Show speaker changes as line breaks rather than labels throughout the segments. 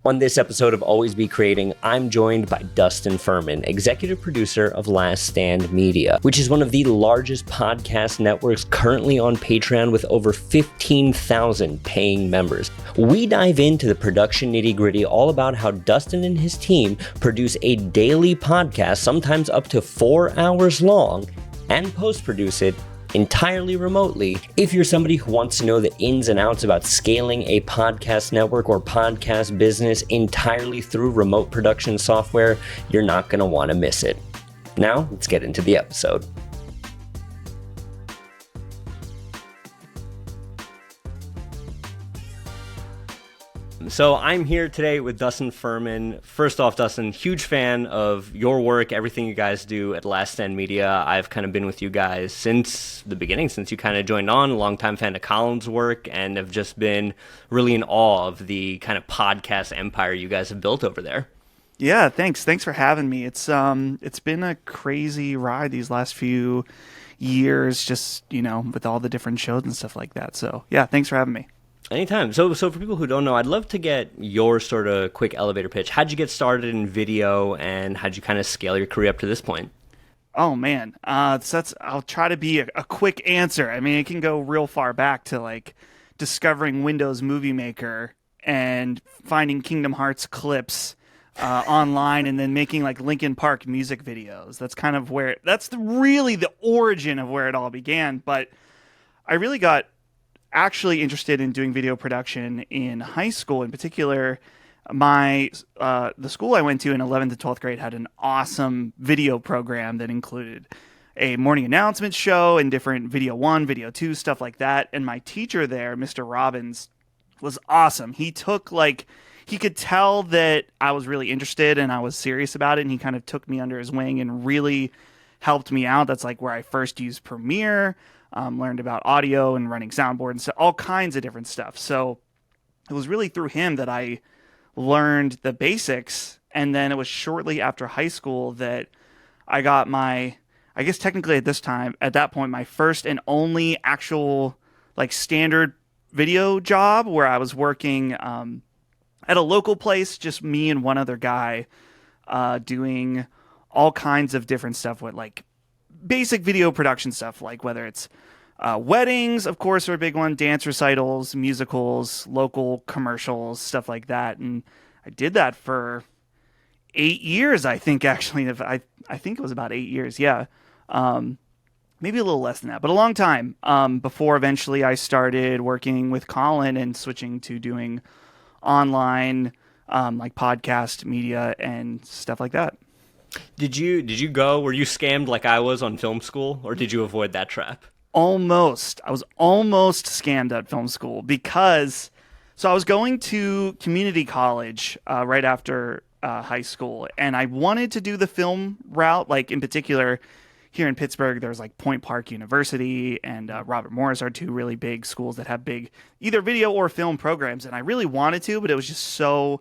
On this episode of Always Be Creating, I'm joined by Dustin Furman, executive producer of Last Stand Media, which is one of the largest podcast networks currently on Patreon with over 15,000 paying members. We dive into the production nitty-gritty, all about how Dustin and his team produce a daily podcast, sometimes up to 4 hours long, and post-produce it entirely remotely. If you're somebody who wants to know the ins and outs about scaling a podcast network or podcast business entirely through remote production software, you're not going to want to miss it. Now, let's get into the episode. So I'm here today with Dustin Furman. First off, Dustin, huge fan of your work, everything you guys do at Last Stand Media. I've kind of been with you guys since the beginning, since you kind of joined on, a longtime fan of Colin's work, and have just been really in awe of the kind of podcast empire you guys have built over there.
Yeah, thanks. Thanks for having me. It's been a crazy ride these last few years, just, with all the different shows and stuff like that. So yeah, thanks for having me.
Anytime. So for people who don't know, I'd love to get your sort of quick elevator pitch. How'd you get started in video, and how'd you kind of scale your career up to this point?
Oh man, I'll try to be a quick answer. I mean, it can go real far back to like discovering Windows Movie Maker and finding Kingdom Hearts clips online, and then making like Linkin Park music videos. That's kind of really the origin of where it all began. But I really got actually interested in doing video production in high school. In particular, the school I went to in 11th to 12th grade had an awesome video program that included a morning announcement show and different video 1, video 2, stuff like that. And my teacher there, Mr. Robbins, was awesome. He could tell that I was really interested and I was serious about it, and he kind of took me under his wing and really helped me out. That's like where I first used Premiere, learned about audio and running soundboard and so all kinds of different stuff. So it was really through him that I learned the basics. And then it was shortly after high school that I got I guess technically at that point, my first and only actual like standard video job, where I was working at a local place, just me and one other guy, doing all kinds of different stuff with like basic video production stuff, like whether it's weddings, of course, are a big one, dance recitals, musicals, local commercials, stuff like that. And I did that for 8 years, I think, actually. I think it was about 8 years, yeah. Maybe a little less than that, but a long time, before eventually I started working with Colin and switching to doing online like podcast media and stuff like that.
Were you scammed like I was on film school, or did you avoid that trap?
Almost. I was almost scammed at film school because I was going to community college right after high school, and I wanted to do the film route. Like in particular, here in Pittsburgh, there's like Point Park University and Robert Morris are two really big schools that have big either video or film programs, and I really wanted to, but it was just so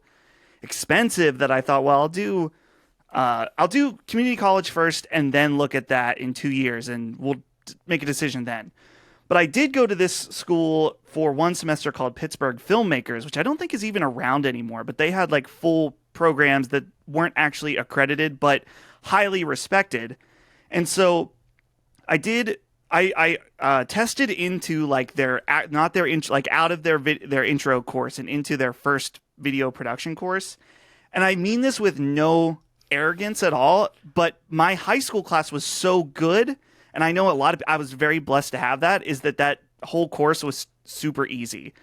expensive that I thought, well, I'll do community college first and then look at that in 2 years and we'll make a decision then. But I did go to this school for one semester called Pittsburgh Filmmakers, which I don't think is even around anymore, but they had like full programs that weren't actually accredited, but highly respected. And so I tested into like out of their intro course and into their first video production course. And I mean this with no arrogance at all, but my high school class was so good, and I know I was very blessed to have that whole course was super easy.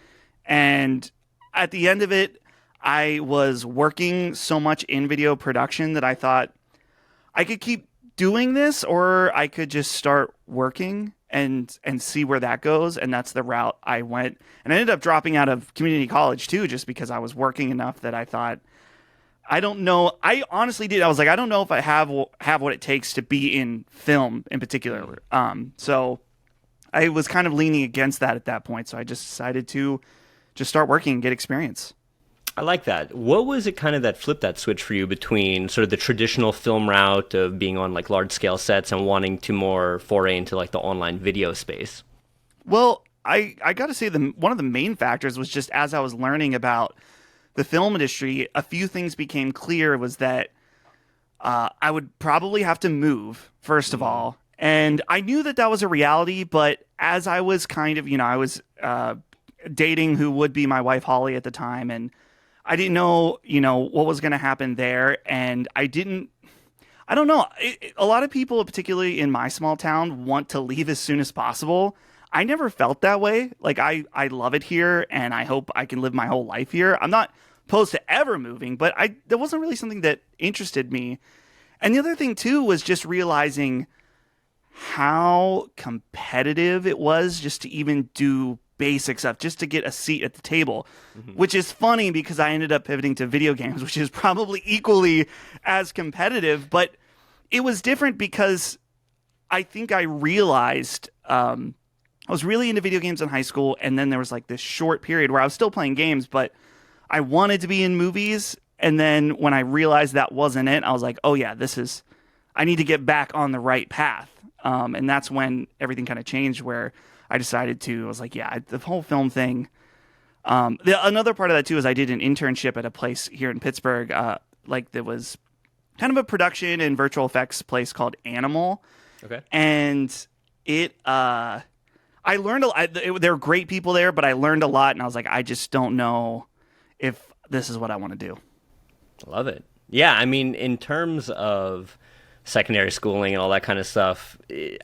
And at the end of it, I was working so much in video production that I thought I could keep doing this, or I could just start working and see where that goes. And that's the route I went. And I ended up dropping out of community college too, just because I was working enough that I thought, I don't know. I honestly did. I was like, I don't know if I have what it takes to be in film in particular. So I was kind of leaning against that at that point. So I just decided to just start working and get experience.
I like that. What was it kind of that flipped that switch for you between sort of the traditional film route of being on like large scale sets and wanting to more foray into like the online video space?
Well, I got to say one of the main factors was just as I was learning about the film industry, a few things became clear. Was that I would probably have to move, first of all. And I knew that that was a reality, but as I was kind of, I was dating who would be my wife, Holly, at the time, and I didn't know, what was going to happen there. And I don't know. A lot of people, particularly in my small town, want to leave as soon as possible. I never felt that way. Like, I love it here, and I hope I can live my whole life here. I'm not opposed to ever moving, but that wasn't really something that interested me. And the other thing, too, was just realizing how competitive it was just to even do basic stuff, just to get a seat at the table, which is funny because I ended up pivoting to video games, which is probably equally as competitive, but it was different because I think I realized I was really into video games in high school, and then there was like this short period where I was still playing games, but I wanted to be in movies, and then when I realized that wasn't it, I was like, oh yeah, I need to get back on the right path. And that's when everything kind of changed, where I decided I was like, yeah, the whole film thing. Another part of that too is I did an internship at a place here in Pittsburgh, that was kind of a production and virtual effects place called Animal.
Okay.
And I learned there were great people there, but I learned a lot, and I was like, I just don't know if this is what I want to do.
Love it. Yeah, I mean, in terms of secondary schooling and all that kind of stuff,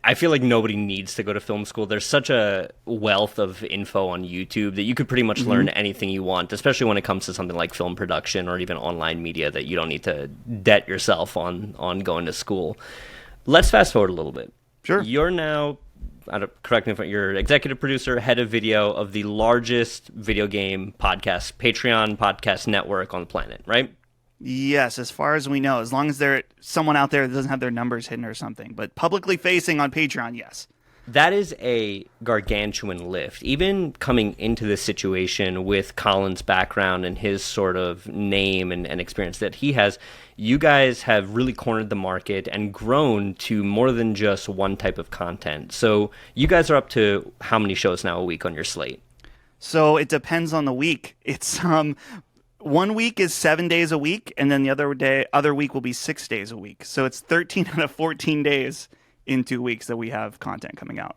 I feel like nobody needs to go to film school. There's such a wealth of info on YouTube that you could pretty much learn anything you want, especially when it comes to something like film production or even online media, that you don't need to debt yourself on going to school. Let's fast forward a little bit.
Sure.
You're now, correct me if you're executive producer, head of video of the largest video game podcast, Patreon podcast network on the planet, right?
Yes, as far as we know, as long as there's someone out there that doesn't have their numbers hidden or something, but publicly facing on Patreon, yes.
That is a gargantuan lift. Even coming into this situation with Colin's background and his sort of name and experience that he has, you guys have really cornered the market and grown to more than just one type of content. So you guys are up to how many shows now a week on your slate?
So it depends on the week. It's 1 week is 7 days a week, and then the other week will be 6 days a week. So it's 13 out of 14 days in 2 weeks that we have content coming out.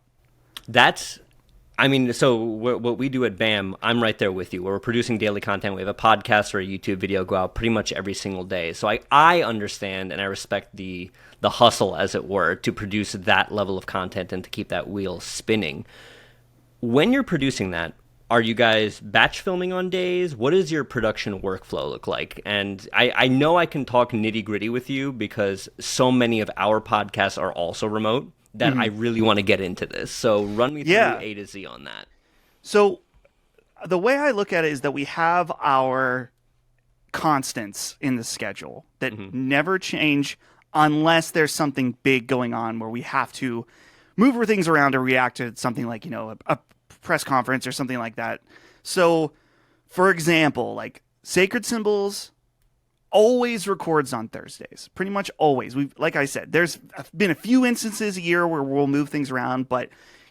So what we do at BAM, I'm right there with you. We're producing daily content. We have a podcast or a YouTube video go out pretty much every single day. So I understand and I respect the hustle, as it were, to produce that level of content and to keep that wheel spinning. When you're producing that, are you guys batch filming on days? What does your production workflow look like? And I know I can talk nitty gritty with you because so many of our podcasts are also remote that I really want to get into this. So run me through A to Z on that.
So the way I look at it is that we have our constants in the schedule that never change unless there's something big going on where we have to move things around to react to something like, a press conference or something like that. So, for example, like Sacred Symbols always records on Thursdays. Pretty much always. Like I said, there's been a few instances a year where we'll move things around, but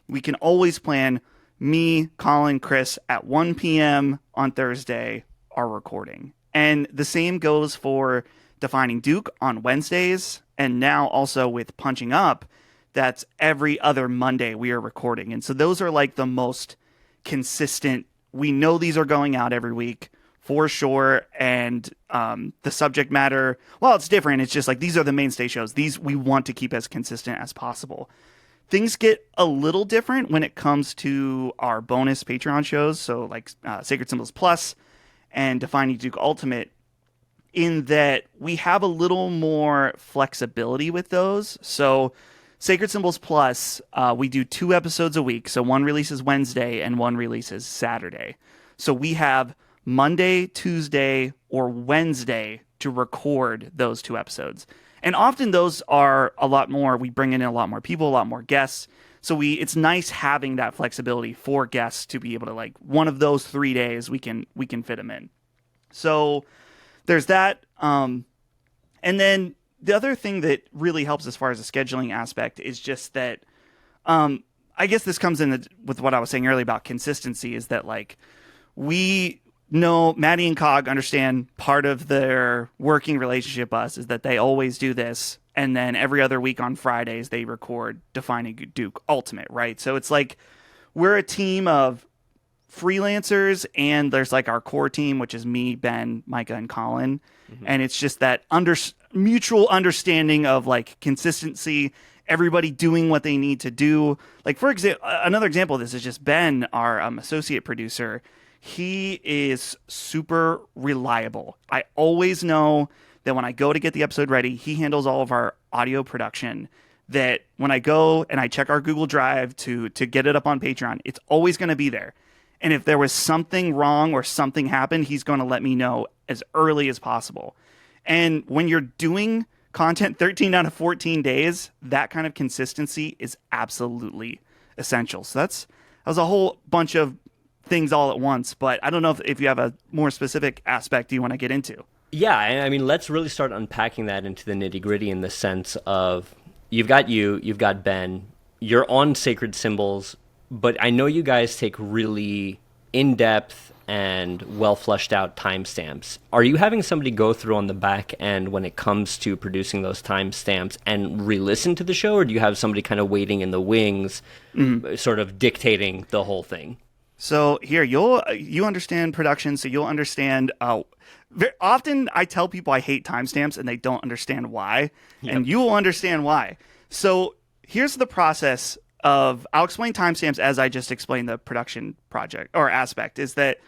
we can always plan me, Colin, Chris at 1 p.m. on Thursday are recording. And the same goes for Defining Duke on Wednesdays, and now also with Punching Up, that's every other Monday we are recording. And so those are like the most consistent. We know these are going out every week for sure. And the subject matter, well, it's different. It's just like these are the mainstay shows. These we want to keep as consistent as possible. Things get a little different when it comes to our bonus Patreon shows. So like Sacred Symbols Plus and Defining Duke Ultimate, in that we have a little more flexibility with those. So Sacred Symbols Plus, we do 2 episodes a week. So one releases Wednesday and one releases Saturday. So we have Monday, Tuesday, or Wednesday to record those 2 episodes. And often those are a lot more, we bring in a lot more people, a lot more guests. So it's nice having that flexibility for guests to be able to, like, one of those 3 days we can fit them in. So there's that. And then the other thing that really helps as far as the scheduling aspect is just that, I guess this comes in with what I was saying earlier about consistency, is that like no, Maddie and Cog understand part of their working relationship with us is that they always do this. And then every other week on Fridays, they record Defining Duke Ultimate, right? So it's like we're a team of freelancers, and there's like our core team, which is me, Ben, Micah, and Colin. And it's just that mutual understanding of like consistency, everybody doing what they need to do. Like, for example, another example of this is just Ben, our associate producer. He is super reliable. I always know that when I go to get the episode ready, he handles all of our audio production. That when I go and I check our Google Drive to get it up on Patreon, it's always going to be there. And if there was something wrong or something happened, he's going to let me know as early as possible. And when you're doing content 13 out of 14 days, that kind of consistency is absolutely essential. So that was a whole bunch of things all at once. But I don't know if you have a more specific aspect you want to get into.
Yeah, I mean, let's really start unpacking that into the nitty-gritty in the sense of you've got Ben, you're on Sacred Symbols, but I know you guys take really in-depth and well-fleshed out timestamps. Are you having somebody go through on the back end when it comes to producing those timestamps and re-listen to the show, or do you have somebody kind of waiting in the wings, sort of dictating the whole thing?
So here, you understand production, so you'll understand. Very often I tell people I hate timestamps, and they don't understand why, and you will understand why. So here's the process of, I'll explain timestamps as I just explained the production project or aspect, is that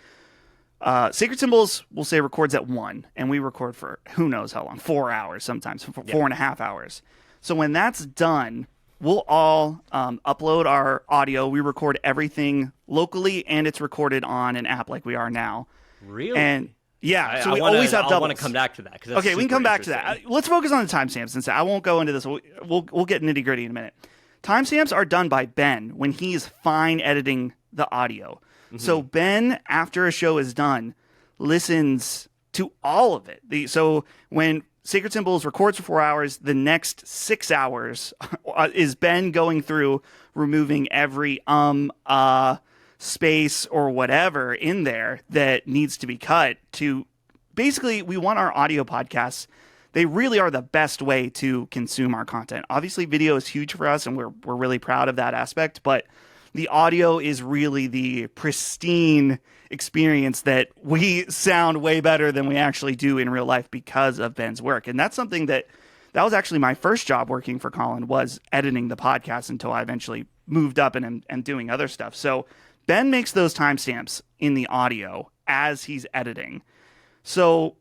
Sacred Symbols, we'll say, records at 1, and we record for who knows how long, 4 hours sometimes, 4.5 hours. So when that's done, we'll all upload our audio. We record everything locally, and it's recorded on an app like we are now.
Really?
And yeah, so we always have doubles.
I want to come back to that.
Okay, we can come back to that. Let's focus on the timestamps instead. I won't go into this. We'll get nitty gritty in a minute. Timestamps are done by Ben when he's fine editing the audio. So Ben, after a show is done, listens to all of it. So when Sacred Symbols records for 4 hours, the next 6 hours is Ben going through, removing every space or whatever in there that needs to be cut. To basically, we want our audio podcasts, they really are the best way to consume our content. Obviously, video is huge for us, and we're really proud of that aspect, but the audio is really the pristine experience that we sound way better than we actually do in real life because of Ben's work. And that's something that was actually my first job working for Colin, was editing the podcast, until I eventually moved up and doing other stuff. So Ben makes those timestamps in the audio as he's editing. So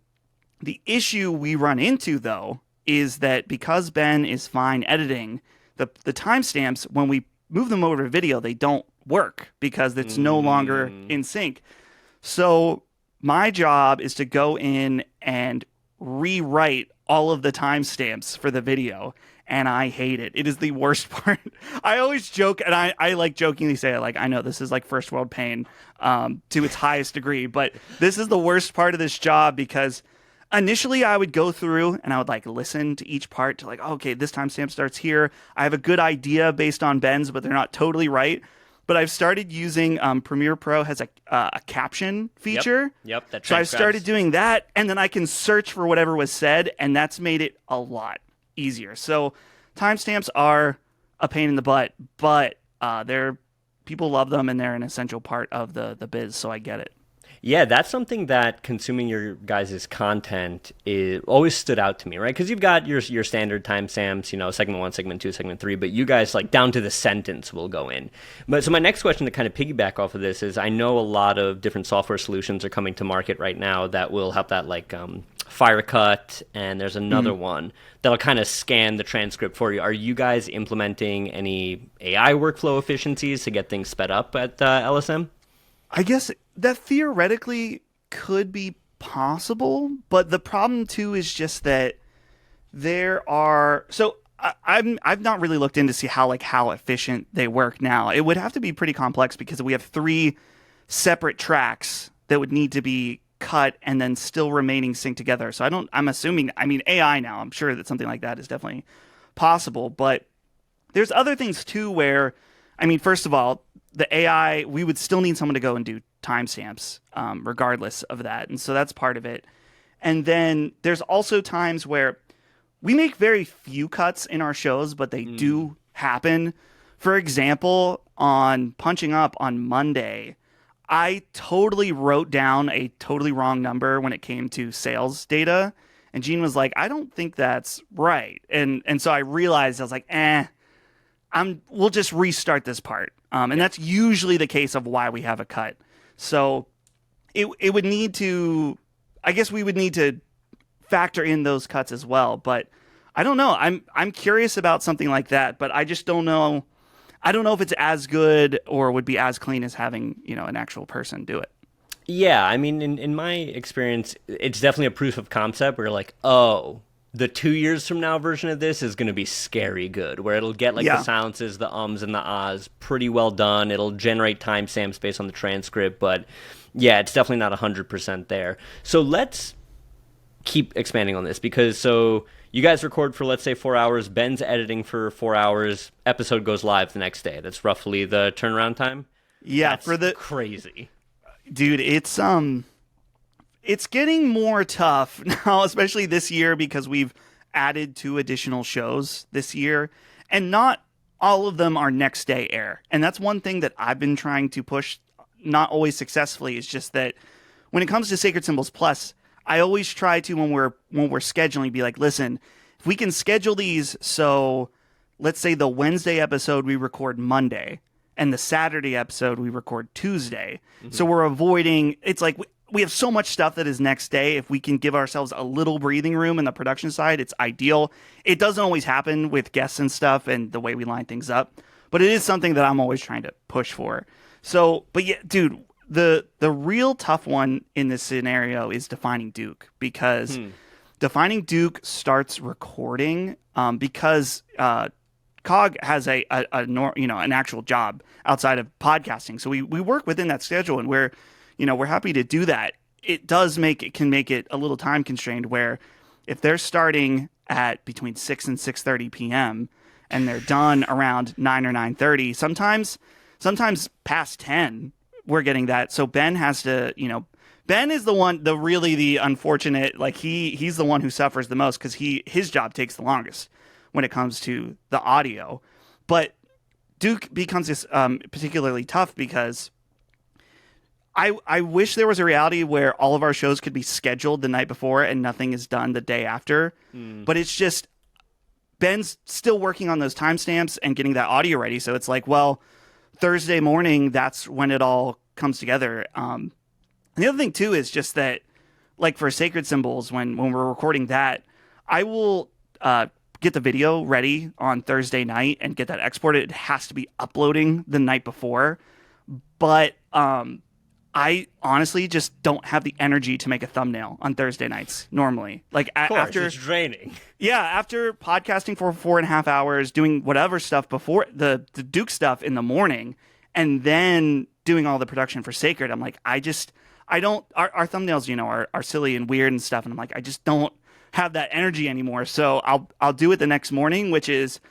the issue we run into, though, is that because Ben is fine editing, the timestamps, when we move them over to video, they don't work because it's no longer in sync. So my job is to go in and rewrite all of the timestamps for the video, and I hate it. It is the worst part. I always joke, and I like jokingly say it, like, I know this is like first world pain to its highest degree, but this is the worst part of this job, because initially I would go through and I would like listen to each part to like, okay, this timestamp starts here. I have a good idea based on Ben's, but they're not totally right. But I've started using Premiere Pro has a caption feature.
Yep. That
so I've started doing that, and then I can search for whatever was said, and that's made it a lot easier. So timestamps are a pain in the butt, but people love them, and they're an essential part of the biz. So I get it.
Yeah, that's something that consuming your guys' content always stood out to me, right? Because you've got your standard timestamps, segment 1, segment 2, segment 3, but you guys, like, down to the sentence will go in. But so my next question to kind of piggyback off of this is, I know a lot of different software solutions are coming to market right now that will help that, like Firecut, and there's another one that'll kind of scan the transcript for you. Are you guys implementing any AI workflow efficiencies to get things sped up at LSM?
I guess that theoretically could be possible, but the problem too is just that there are. So I've not really looked in to see how efficient they work now. It would have to be pretty complex because we have 3 separate tracks that would need to be cut and then still remaining synced together. So I'm assuming, AI now, I'm sure that something like that is definitely possible, but there's other things too where, first of all, the AI, we would still need someone to go and do timestamps, regardless of that. And so that's part of it. And then there's also times where we make very few cuts in our shows, but they do happen. For example, on Punching Up on Monday, I totally wrote down a totally wrong number when it came to sales data. And Gene was like, I don't think that's right. And so I realized, I was like, we'll just restart this part. And that's usually the case of why we have a cut. So it would need to, I guess we would need to factor in those cuts as well. But I don't know. I'm curious about something like that, but I just don't know. I don't know if it's as good or would be as clean as having, an actual person do it.
Yeah, I mean, in my experience, it's definitely a proof of concept where like, oh, the 2 years from now version of this is going to be scary good, where it'll get like the silences, the ums and the ahs pretty well done. It'll generate timestamps based on the transcript, but yeah, it's definitely not 100% there. So let's keep expanding on this because so you guys record for, let's say, 4 hours. Ben's editing for 4 hours. Episode goes live the next day. That's roughly the turnaround time.
Yeah,
that's crazy.
Dude, it's getting more tough now, especially this year because we've added 2 additional shows this year, and not all of them are next day air. And that's one thing that I've been trying to push, not always successfully, is just that when it comes to Sacred Symbols Plus, I always try to, when we're scheduling, be like, listen, if we can schedule these, so let's say the Wednesday episode we record Monday, and the Saturday episode we record Tuesday. Mm-hmm. So we're avoiding, it's like we have so much stuff that is next day. If we can give ourselves a little breathing room in the production side, it's ideal. It doesn't always happen with guests and stuff and the way we line things up, but it is something that I'm always trying to push for. So, but yeah, dude, the real tough one in this scenario is Defining Duke, because Defining Duke starts recording because Cog has an actual job outside of podcasting. So we work within that schedule, and we're happy to do that. It can make it a little time constrained where if they're starting at between 6 and 6:30 p.m. and they're done around 9 or 9:30, sometimes past 10, we're getting that. So Ben has to, Ben is the unfortunate, like he's the one who suffers the most because his job takes the longest when it comes to the audio. But Duke becomes this particularly tough because I wish there was a reality where all of our shows could be scheduled the night before and nothing is done the day after. But it's just Ben's still working on those timestamps and getting that audio ready. So it's like, well, Thursday morning, that's when it all comes together. And the other thing too is just that, like for Sacred Symbols, when we're recording that, I will get the video ready on Thursday night and get that exported. It has to be uploading the night before. But I honestly just don't have the energy to make a thumbnail on Thursday nights normally. Like after
it's draining.
Yeah, after podcasting for 4.5 hours, doing whatever stuff before the Duke stuff in the morning, and then doing all the production for Sacred, I'm like, I don't. Our thumbnails, are silly and weird and stuff, and I'm like, I just don't have that energy anymore. So I'll do it the next morning, which is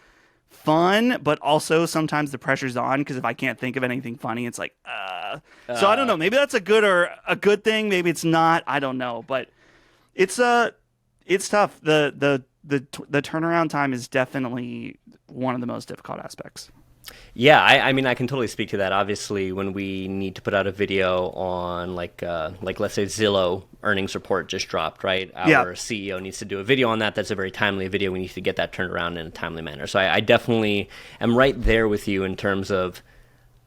fun, but also sometimes the pressure's on because if I can't think of anything funny, it's like, So I don't know. Maybe that's a good thing. Maybe it's not. I don't know. But it's tough. The turnaround time is definitely one of the most difficult aspects.
Yeah, I mean, I can totally speak to that. Obviously, when we need to put out a video on, like let's say Zillow earnings report just dropped, right? Our CEO needs to do a video on that. That's a very timely video. We need to get that turned around in a timely manner. So I definitely am right there with you in terms of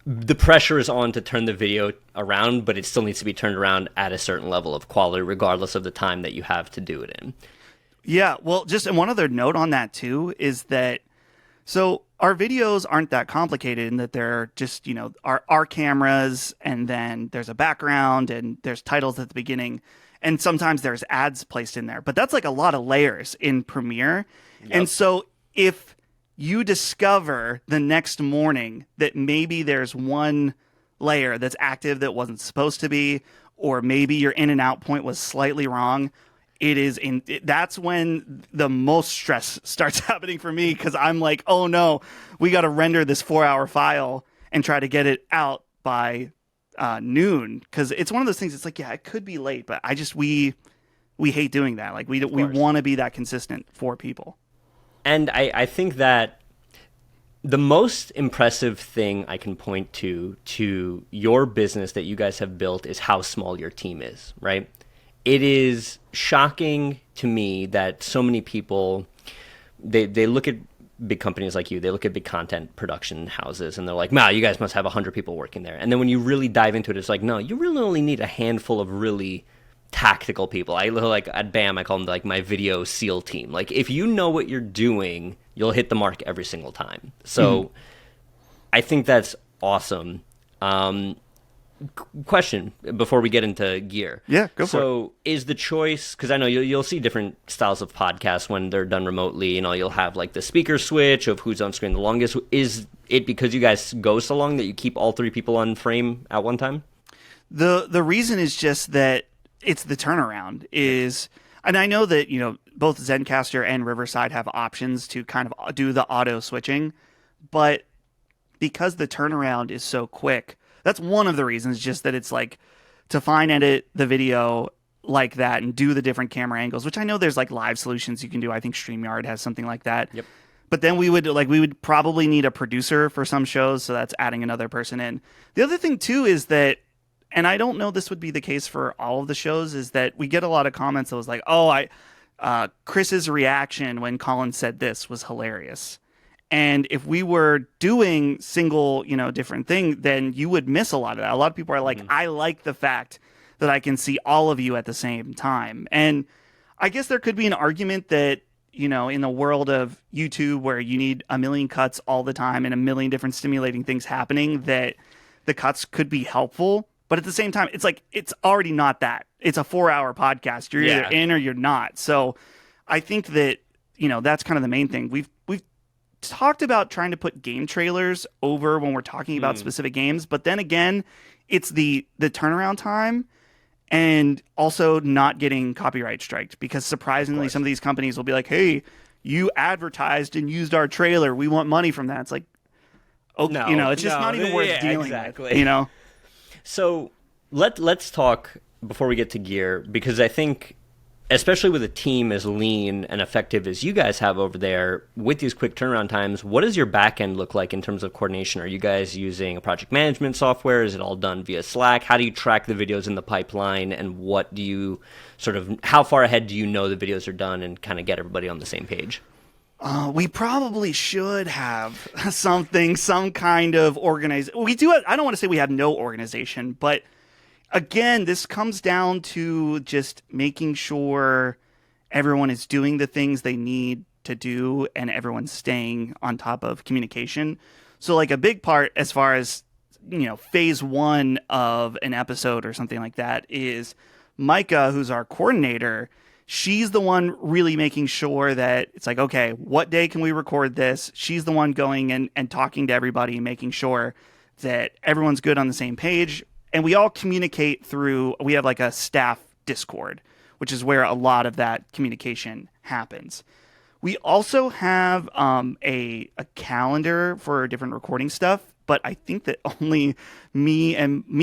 the pressure is on to turn the video around, but it still needs to be turned around at a certain level of quality, regardless of the time that you have to do it in.
Yeah, well, just one other note on that, too, is that so our videos aren't that complicated in that they're just, our cameras, and then there's a background and there's titles at the beginning, and sometimes there's ads placed in there. But that's like a lot of layers in Premiere. Yep. And so if you discover the next morning that maybe there's one layer that's active that wasn't supposed to be, or maybe your in and out point was slightly wrong, that's when the most stress starts happening for me, because I'm like, oh no, we got to render this 4-hour file and try to get it out by noon, because it's one of those things. It's like, yeah, it could be late, but we hate doing that. Like we want to be that consistent for people.
And I think that the most impressive thing I can point to your business that you guys have built is how small your team is, right? It is shocking to me that so many people, they look at big companies like you, they look at big content production houses and they're like, wow, you guys must have 100 people working there. And then when you really dive into it, it's like, no, you really only need a handful of really tactical people. I like at BAM, I call them like my video SEAL team. Like if you know what you're doing, you'll hit the mark every single time. So I think that's awesome. Question before we get into gear.
Yeah, go for it.
So is the choice, because I know you'll see different styles of podcasts when they're done remotely, you'll have like the speaker switch of who's on screen the longest. Is it because you guys go so long that you keep all three people on frame at one time?
The reason is just that it's the turnaround is, and I know that, both Zencastr and Riverside have options to kind of do the auto switching, but because the turnaround is so quick, that's one of the reasons, just that it's like to fine edit the video like that and do the different camera angles, which I know there's like live solutions you can do. I think StreamYard has something like that.
Yep.
But then we would probably need a producer for some shows, so that's adding another person in. The other thing too is that, and I don't know this would be the case for all of the shows, is that we get a lot of comments that was like, Chris's reaction when Colin said this was hilarious. And if we were doing single, different thing, then you would miss a lot of that. A lot of people are like, I like the fact that I can see all of you at the same time. And I guess there could be an argument that, in the world of YouTube where you need a million cuts all the time and a million different stimulating things happening, that the cuts could be helpful. But at the same time, it's like, it's already not that. It's a 4-hour podcast. You're either in or you're not. So I think that, that's kind of the main thing. We've talked about trying to put game trailers over when we're talking about specific games. But then again, it's the turnaround time and also not getting copyright striked, because surprisingly, some of these companies will be like, hey, you advertised and used our trailer. We want money from that. It's like, it's just not even worth dealing with,
So let's talk before we get to gear, because I think, especially with a team as lean and effective as you guys have over there, with these quick turnaround times, what does your back end look like in terms of coordination? Are you guys using a project management software? Is it all done via Slack? How do you track the videos in the pipeline, and what do you how far ahead do you know the videos are done and kind of get everybody on the same page?
We probably should have some kind of organization. We do. I don't want to say we have no organization, but again, this comes down to just making sure everyone is doing the things they need to do and everyone's staying on top of communication. So like a big part as far as, phase one of an episode or something like that is Micah, who's our coordinator. She's the one really making sure that it's like, okay, what day can we record this? She's the one going and talking to everybody and making sure that everyone's good on the same page. And we all communicate we have like a staff Discord, which is where a lot of that communication happens. We also have a calendar for different recording stuff, but I think that only me,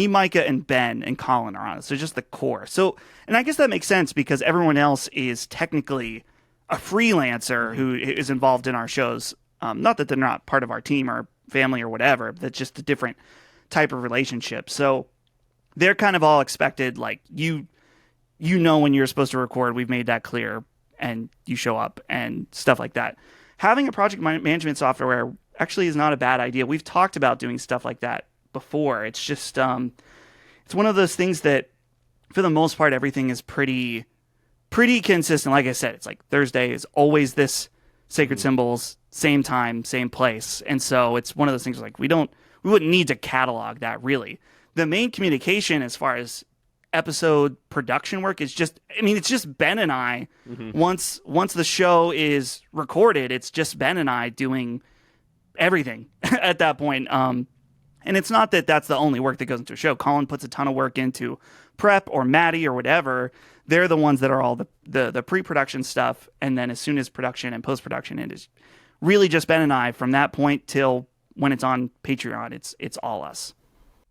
Micah, and Ben and Colin are on it. So just the core. So, and I guess that makes sense because everyone else is technically a freelancer who is involved in our shows. Not that they're not part of our team or family or whatever, that's just a different type of relationship. So they're kind of all expected, like, you when you're supposed to record, we've made that clear, and you show up and stuff like that. Having a project management software actually is not a bad idea. We've talked about doing stuff like that before. It's just it's one of those things that, for the most part, everything is pretty consistent. Like I said, it's like Thursday is always this Sacred Symbols, same time, same place. And so it's one of those things like we wouldn't need to catalog that really. The main communication as far as episode production work is it's just Ben and I. Once the show is recorded, it's just Ben and I doing everything at that point. And it's not that that's the only work that goes into a show. Colin puts a ton of work into prep, or Maddie or whatever. They're the ones that are all the pre-production stuff. And then as soon as production and post-production, it is really just Ben and I from that point till when it's on Patreon. It's all us.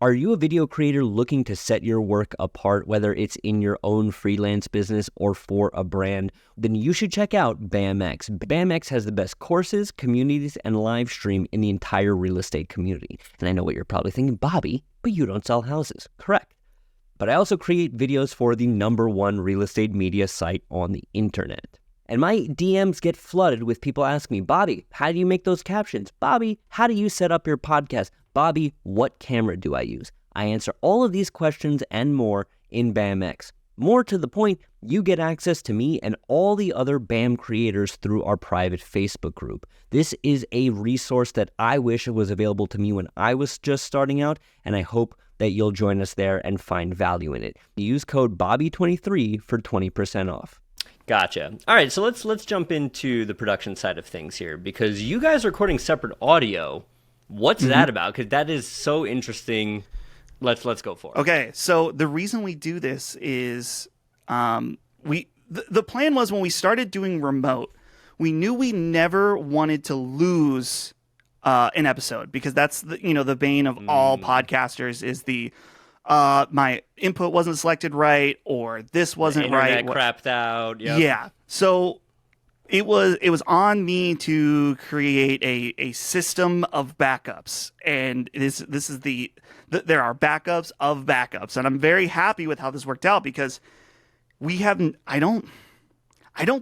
Are you a video creator looking to set your work apart, whether it's in your own freelance business or for a brand? Then you should check out BAMX. BAMX has the best courses, communities, and live stream in the entire real estate community. And I know what you're probably thinking, Bobby, but you don't sell houses. Correct. But I also create videos for the #1 real estate media site on the internet. And my DMs get flooded with people asking me, Bobby, how do you make those captions? Bobby, how do you set up your podcast? Bobby, what camera do I use? I answer all of these questions and more in BAMX. More to the point, you get access to me and all the other BAM creators through our private Facebook group. This is a resource that I wish was available to me when I was just starting out, and I hope that you'll join us there and find value in it. Use code Bobby23 for 20% off. Gotcha. All right, so let's jump into the production side of things here, because you guys are recording separate audio. What's that about? Because that is so interesting. Let's go for it.
Okay, so the reason we do this is the plan was when we started doing remote, we knew we never wanted to lose an episode, because that's the bane of all podcasters is the my input wasn't selected right, or this wasn't right.
Internet crapped out. Yep.
Yeah. So it was on me to create a system of backups, and this is there are backups of backups, and I'm very happy with how this worked out, because we haven't. I don't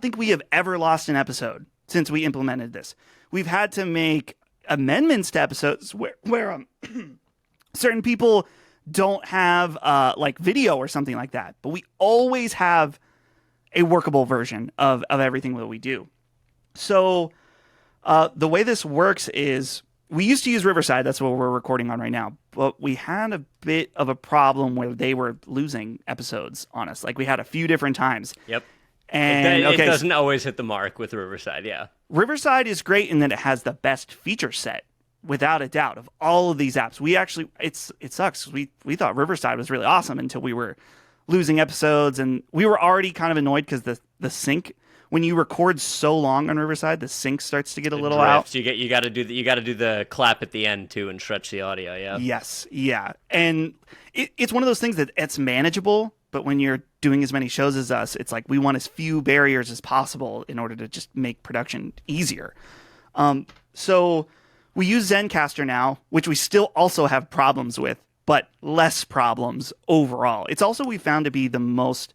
think we have ever lost an episode since we implemented this. We've had to make amendments to episodes where certain people don't have like video or something like that, but we always have a workable version of everything that we do. So the way this works is we used to use Riverside. That's what we're recording on right now. But we had a bit of a problem where they were losing episodes on us. Like we had a few different times.
Yep.
And
it doesn't always hit the mark with Riverside, yeah.
Riverside is great in that it has the best feature set, without a doubt, of all of these apps. We actually, it sucks. We thought Riverside was really awesome until we were losing episodes, and we were already kind of annoyed because the sync, when you record so long on Riverside, the sync starts to get a little out.
You got to do the clap at the end too and stretch the audio. Yeah.
Yes. Yeah. And it's one of those things that it's manageable, but when you're doing as many shows as us, it's like we want as few barriers as possible in order to just make production easier. So we use Zencastr now, which we still also have problems with, but less problems overall. It's also we found to be the most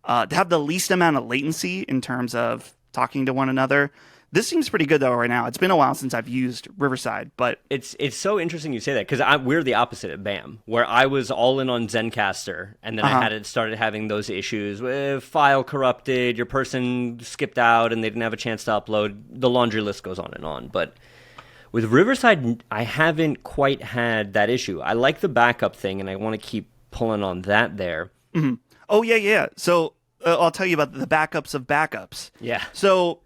to have the least amount of latency in terms of talking to one another. This seems pretty good though right now. It's been a while since I've used Riverside, but
it's so interesting you say that, because we're the opposite at BAM, where I was all in on Zencastr, and then I started having those issues with file corrupted, your person skipped out, and they didn't have a chance to upload. The laundry list goes on and on. But with Riverside, I haven't quite had that issue. I like the backup thing, and I want to keep pulling on that there.
Mm-hmm. Oh yeah. So I'll tell you about the backups of backups.
Yeah.
So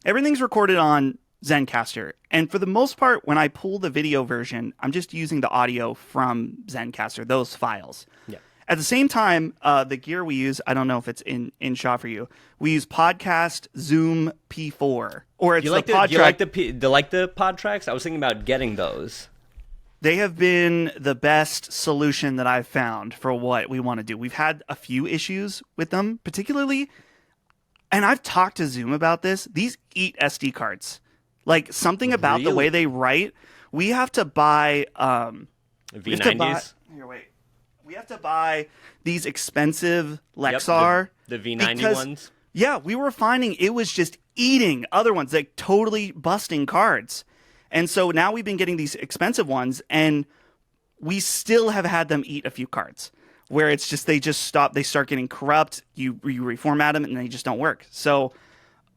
everything's recorded on Zencastr. And for the most part, when I pull the video version, I'm just using the audio from Zencastr, those files.
Yeah.
At the same time, the gear we use, I don't know if it's in shot for you. We use Podcast Zoom P4. Or it's
do you like the pod tracks? I was thinking about getting those.
They have been the best solution that I've found for what we want to do. We've had a few issues with them, particularly, and I've talked to Zoom about this. These eat SD cards. Like something about the way they write. We have to buy
V90s.
We have to buy these expensive Lexar.
Yep, the V90 ones.
Yeah, we were finding it was just eating other ones, like totally busting cards. And so now we've been getting these expensive ones, and we still have had them eat a few cards where it's just they start getting corrupt. You reformat them, and they just don't work. So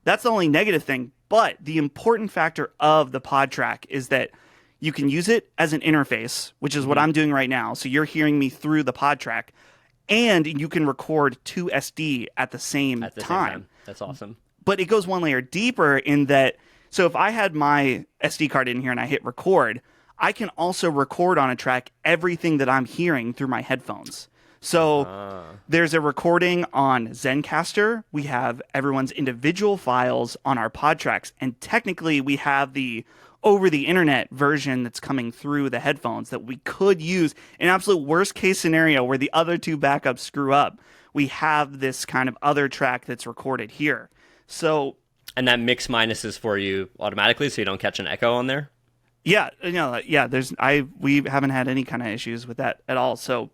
that's the only negative thing. But the important factor of the pod track is that you can use it as an interface, which is what I'm doing right now. So you're hearing me through the pod track, and you can record to SD at the same time.
That's awesome.
But it goes one layer deeper in that. So if I had my SD card in here and I hit record, I can also record on a track everything that I'm hearing through my headphones. So there's a recording on Zencastr. We have everyone's individual files on our pod tracks. And technically we have the over the internet version that's coming through the headphones that we could use in absolute worst case scenario where the other two backups screw up. We have this kind of other track that's recorded here. So,
and that mix minuses for you automatically, so you don't catch an echo on there.
Yeah, we haven't had any kind of issues with that at all. So,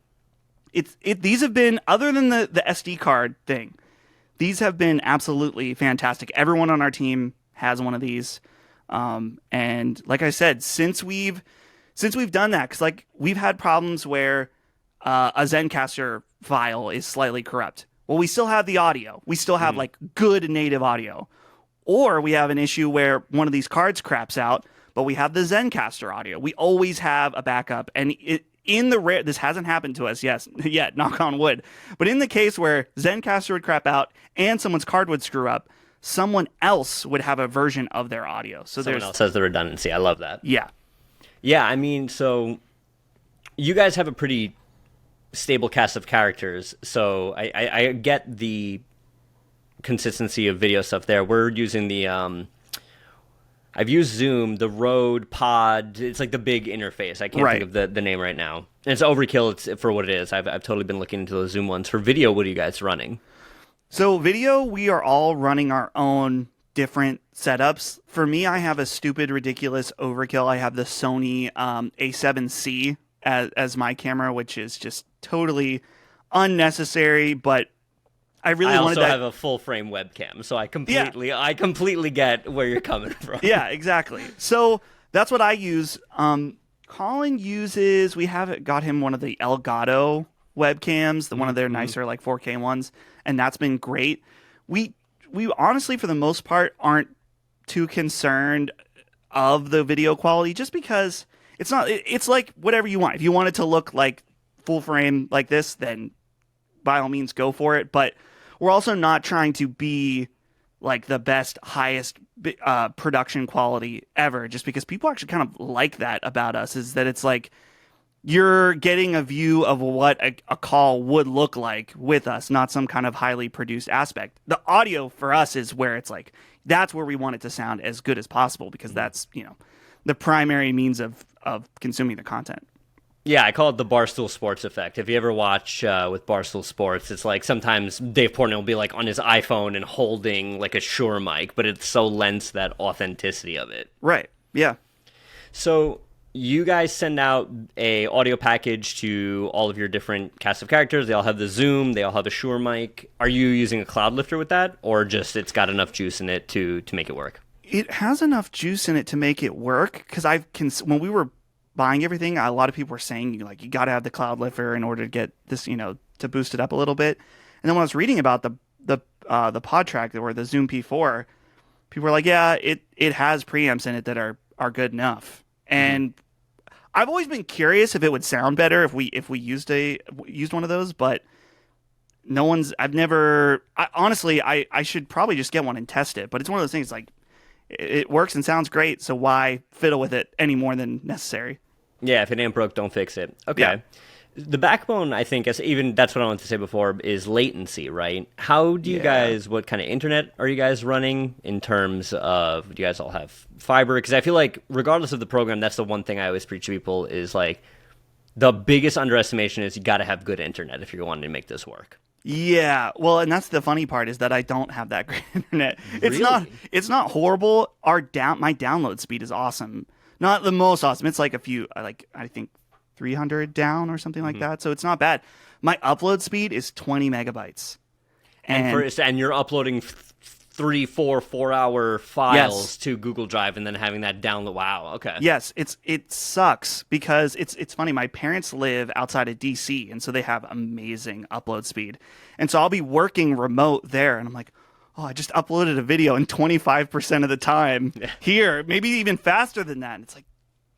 these have been, other than the SD card thing, these have been absolutely fantastic. Everyone on our team has one of these. And like I said, since we've done that, because like we've had problems where a Zencastr file is slightly corrupt. Well, we still have the audio. We still have like good native audio. Or we have an issue where one of these cards craps out, but we have the Zencastr audio. We always have a backup. And this hasn't happened to us yet, knock on wood. But in the case where Zencastr would crap out and someone's card would screw up, someone else would have a version of their audio. So
someone else has the redundancy. I love that.
Yeah.
Yeah, I mean, so you guys have a pretty stable cast of characters, so I get the consistency of video stuff there. We're using the I've used Zoom, the Rode Pod. It's like the big interface. I can't think of the name right now. And it's overkill. It's for what it is. I've totally been looking into those Zoom ones. For video, what are you guys running?
So video, we are all running our own different setups. For me, I have a stupid, ridiculous overkill. I have the Sony A7C as my camera, which is just totally unnecessary, but I also
have a full frame webcam, so I completely get where you're coming from.
Yeah, exactly. So that's what I use. Colin uses, we have got him one of the Elgato webcams, one of their nicer like 4K ones, and that's been great. We honestly, for the most part, aren't too concerned of the video quality, just because it's like whatever you want. If you want it to look like full frame like this, then by all means go for it. But we're also not trying to be like the best, highest production quality ever, just because people actually kind of like that about us, is that it's like you're getting a view of what a call would look like with us, not some kind of highly produced aspect. The audio for us is where it's like, that's where we want it to sound as good as possible, because that's, the primary means of consuming the content.
Yeah, I call it the Barstool Sports effect. If you ever watch with Barstool Sports, it's like sometimes Dave Portnoy will be like on his iPhone and holding like a Shure mic, but it so lends that authenticity of it.
Right, yeah.
So you guys send out a audio package to all of your different cast of characters. They all have the Zoom. They all have a Shure mic. Are you using a cloud lifter with that, or just it's got enough juice in it to make it work?
It has enough juice in it to make it work, because when we were buying everything, a lot of people were saying you got to have the cloud lifter in order to get this, to boost it up a little bit. And then when I was reading about the pod track or the Zoom P4, people were like, yeah, it has preamps in it that are good enough. And I've always been curious if it would sound better if we used one of those, but honestly, I should probably just get one and test it. But it's one of those things like it works and sounds great, so why fiddle with it any more than necessary?
Yeah, if it ain't broke, don't fix it. Okay.
Yeah.
The backbone, I think, that's what I wanted to say before, is latency, right? How do you guys, what kind of internet are you guys running in terms of, do you guys all have fiber? Because I feel like regardless of the program, that's the one thing I always preach to people is like the biggest underestimation is you got to have good internet if you're wanting to make this work.
Yeah, well, and that's the funny part is that I don't have that great internet.
Really?
It's not horrible. My download speed is awesome. Not the most awesome. It's like I think 300 down or something like that. So it's not bad. My upload speed is 20 megabytes.
And you're uploading 4-hour files to Google Drive and then having that download. Wow. Okay.
Yes, it sucks because it's funny. My parents live outside of DC, and so they have amazing upload speed. And so I'll be working remote there, and I'm like, oh, I just uploaded a video in 25% of the time here, maybe even faster than that. And it's like,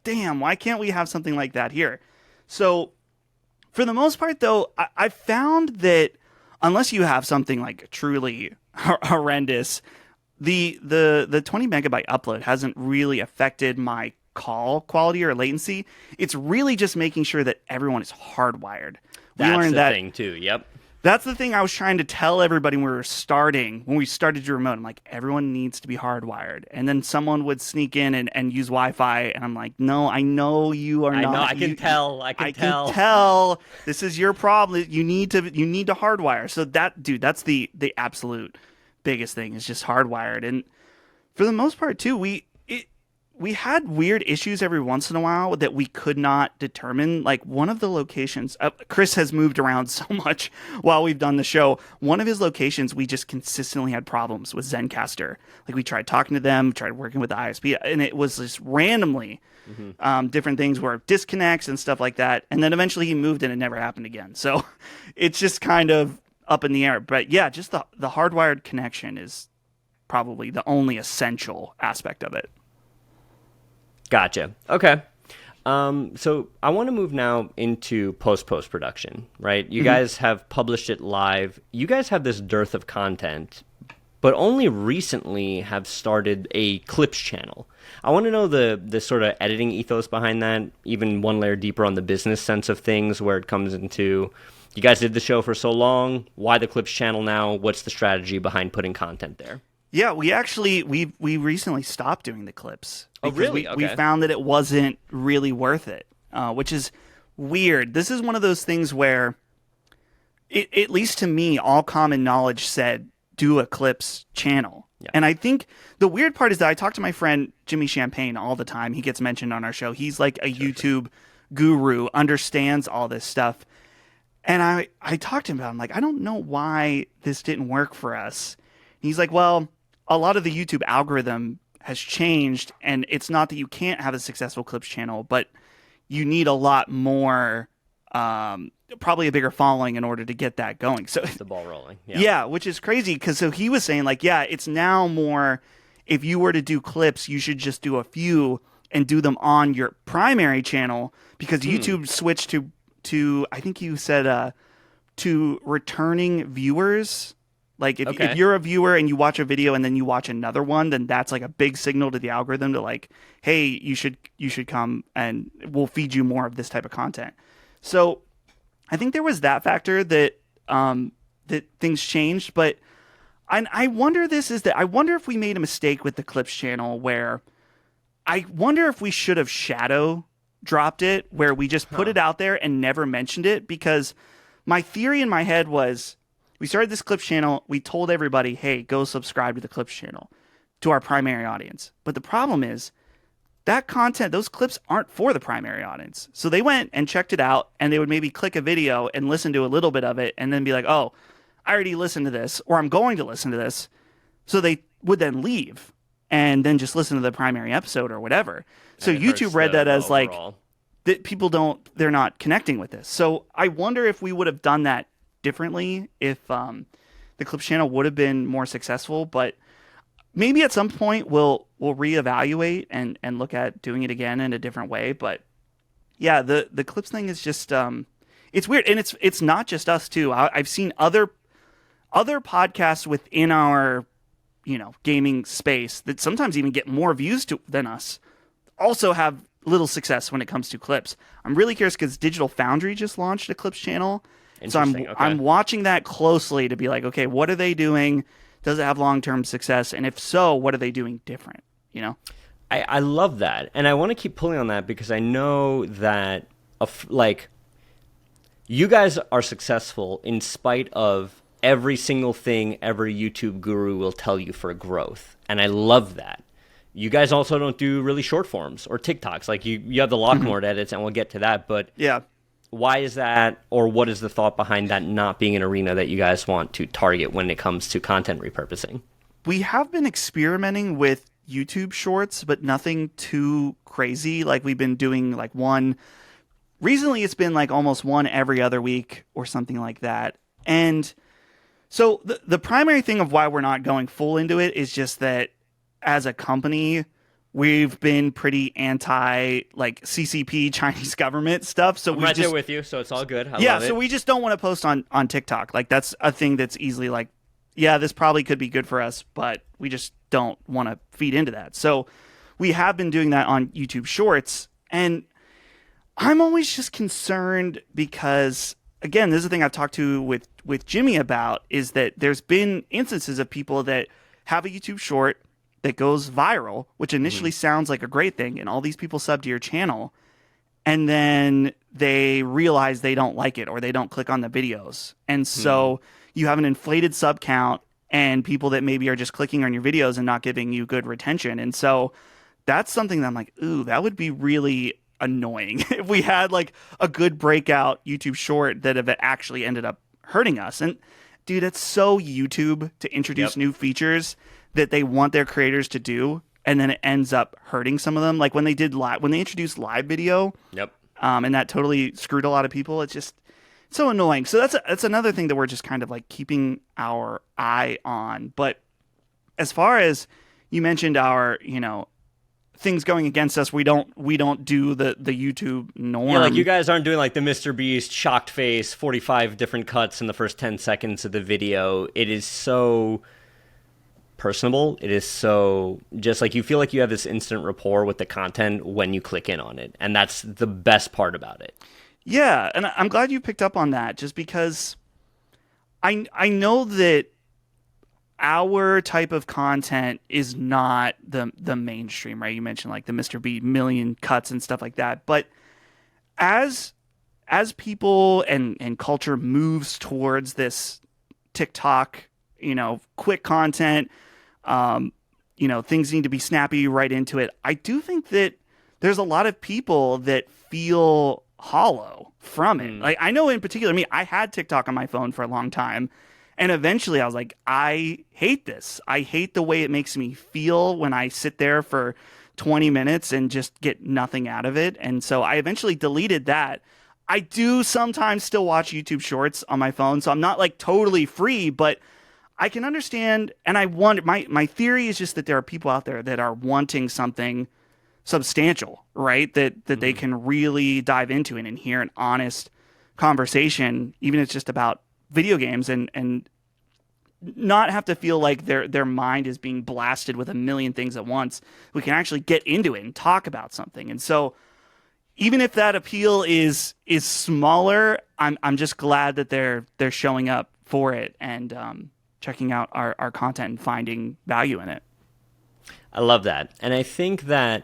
damn, why can't we have something like that here? So for the most part, though, I found that unless you have something like truly horrendous, the 20 megabyte upload hasn't really affected my call quality or latency. It's really just making sure that everyone is hardwired.
That's the thing too. Yep.
That's the thing I was trying to tell everybody when we started to remote. I'm like, everyone needs to be hardwired. And then someone would sneak in and use Wi-Fi. And I'm like, no, I know you are not.
I know, I can
tell. This is your problem. You need to hardwire. So that's the absolute biggest thing is just hardwired. And for the most part too, we had weird issues every once in a while that we could not determine. Like one of the locations, Chris has moved around so much while we've done the show. One of his locations, we just consistently had problems with Zencaster. Like we tried talking to them, tried working with the ISP, and it was just randomly different things were disconnects and stuff like that. And then eventually he moved and it never happened again. So it's just kind of up in the air. But yeah, just the hardwired connection is probably the only essential aspect of it.
Gotcha. Okay. So I want to move now into post-production, right? You guys have published it live. You guys have this dearth of content, but only recently have started a clips channel. I want to know the sort of editing ethos behind that, even one layer deeper on the business sense of things, where it comes into, you guys did the show for so long, why the clips channel now? What's the strategy behind putting content there?
Yeah, we recently stopped doing the clips.
Oh, really?
We found that it wasn't really worth it, which is weird. This is one of those things where, at least to me, all common knowledge said, do a clips channel. Yeah. And I think the weird part is that I talk to my friend Jimmy Champagne all the time. He gets mentioned on our show. He's like a YouTube guru, understands all this stuff. And I talked to him about it. I'm like, I don't know why this didn't work for us. And he's like, well, a lot of the YouTube algorithm has changed, and it's not that you can't have a successful clips channel, but you need a lot more, probably a bigger following in order to get that going. So
the ball rolling.
Yeah, which is crazy because so he was saying like, yeah, it's now more, if you were to do clips, you should just do a few and do them on your primary channel because YouTube switched to I think you said to returning viewers. Like if you're a viewer and you watch a video and then you watch another one, then that's like a big signal to the algorithm to like, hey, you should come and we'll feed you more of this type of content. So I think there was that factor that that things changed, but I wonder if we made a mistake with the clips channel where I wonder if we should have shadow dropped it where we just put it out there and never mentioned it, because my theory in my head was, we started this clips channel. We told everybody, hey, go subscribe to the clips channel, to our primary audience. But the problem is that content, those clips aren't for the primary audience. So they went and checked it out, and they would maybe click a video and listen to a little bit of it and then be like, oh, I already listened to this, or I'm going to listen to this. So they would then leave and then just listen to the primary episode or whatever. So YouTube read that as like, that they're not connecting with this. So I wonder if we would have done that differently if the clips channel would have been more successful, but maybe at some point we'll reevaluate and look at doing it again in a different way. But yeah, the clips thing is just it's weird, and it's not just us too. I've seen other podcasts within our gaming space that sometimes even get more views than us also have little success when it comes to clips. I'm really curious because Digital Foundry just launched a clips channel. So I'm watching that closely to be like, okay, what are they doing? Does it have long-term success? And if so, what are they doing different?
I love that. And I want to keep pulling on that because I know that you guys are successful in spite of every single thing every YouTube guru will tell you for growth. And I love that. You guys also don't do really short forms or TikToks. Like you have the Lockmore edits, and we'll get to that. But
yeah.
Why is that, or what is the thought behind that not being an arena that you guys want to target when it comes to content repurposing?
We have been experimenting with YouTube shorts, but nothing too crazy. Like we've been doing like one. Recently, it's been like almost one every other week or something like that. And so the primary thing of why we're not going full into it is just that as a company, we've been pretty anti like CCP Chinese government stuff. So
I'm right there with you, so it's all good. I love it.
So we just don't want to post on TikTok. Like that's a thing that's easily like, yeah, this probably could be good for us, but we just don't want to feed into that. So we have been doing that on YouTube Shorts, and I'm always just concerned because again, this is the thing I've talked to with Jimmy about, is that there's been instances of people that have a YouTube short that goes viral, which initially sounds like a great thing, and all these people sub to your channel, and then they realize they don't like it or they don't click on the videos. And so you have an inflated sub count and people that maybe are just clicking on your videos and not giving you good retention. And so that's something that I'm like, ooh, that would be really annoying if we had like a good breakout YouTube short that have actually ended up hurting us. And dude, it's so YouTube to introduce new features that they want their creators to do, and then it ends up hurting some of them. Like when they introduced live video, and that totally screwed a lot of people. It's just so annoying. So that's another thing that we're just kind of like keeping our eye on. But as far as you mentioned, our things going against us, we don't do the YouTube norm.
Yeah, like you guys aren't doing like the Mr. Beast shocked face, 45 different cuts in the first 10 seconds of the video. It is so personable. It is so just like you feel like you have this instant rapport with the content when you click in on it. And that's the best part about it.
Yeah, and I'm glad you picked up on that, just because I know that our type of content is not the mainstream, right? You mentioned like the Mr. B million cuts and stuff like that. But as people and culture moves towards this TikTok, quick content, things need to be snappy right into it. I do think that there's a lot of people that feel hollow from it. Like I know in particular, I had TikTok on my phone for a long time. And eventually I was like, I hate this. I hate the way it makes me feel when I sit there for 20 minutes and just get nothing out of it. And so I eventually deleted that. I do sometimes still watch YouTube Shorts on my phone, so I'm not like totally free, but I can understand. And I want my theory is just that there are people out there that are wanting something substantial, right? That they can really dive into and hear an honest conversation, even if it's just about video games, and not have to feel like their mind is being blasted with a million things at once. We can actually get into it and talk about something. And so even if that appeal is smaller, I'm just glad that they're showing up for it and checking out our content and finding value in it.
I love that. And I think that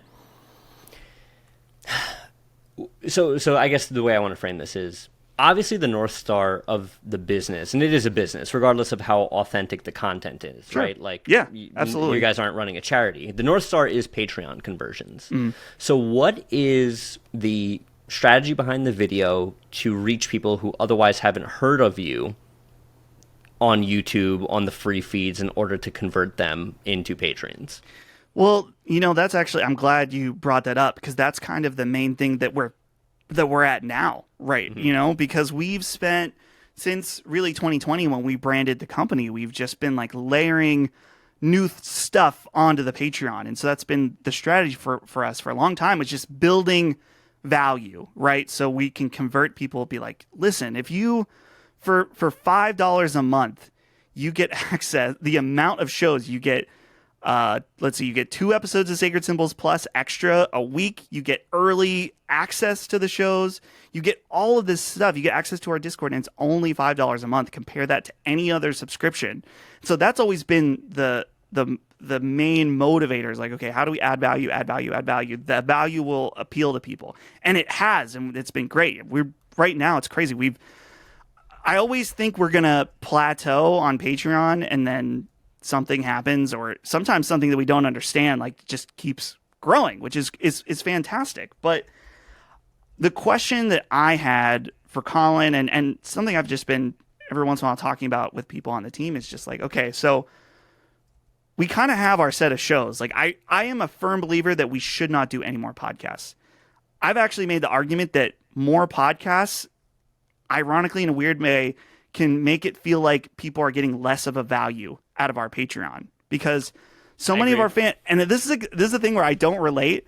so I guess the way I want to frame this is obviously the North Star of the business, and it is a business, regardless of how authentic the content is,
sure.
right? Like,
yeah, absolutely.
You guys aren't running a charity. The North Star is Patreon conversions. So what is the strategy behind the video to reach people who otherwise haven't heard of you on YouTube, on the free feeds, in order to convert them into patrons?
Well, that's actually, I'm glad you brought that up, because that's kind of the main thing that we're at now, right? Because we've spent, since really 2020 when we branded the company, we've just been like layering new stuff onto the Patreon. And so that's been the strategy for us for a long time, is just building value, right? So we can convert people, be like, listen, if you, for $5 a month, you get access, the amount of shows you get, let's see, you get 2 episodes of Sacred Symbols Plus extra a week. You get early access to the shows. You get all of this stuff. You get access to our Discord, and it's only $5 a month. Compare that to any other subscription. So that's always been the main motivators. Like, okay, how do we add value? The value will appeal to people, and it has, and it's been great. Right now, it's crazy. I always think we're gonna plateau on Patreon, and then something happens, or sometimes something that we don't understand, like, just keeps growing, which is fantastic. But the question that I had for Colin, and something I've just been every once in a while talking about with people on the team, is just like, okay, so we kind of have our set of shows. Like, I am a firm believer that we should not do any more podcasts. I've actually made the argument that more podcasts, ironically, in a weird way, can make it feel like people are getting less of a value out of our Patreon, because so many of our fans, and this is a thing where I don't relate,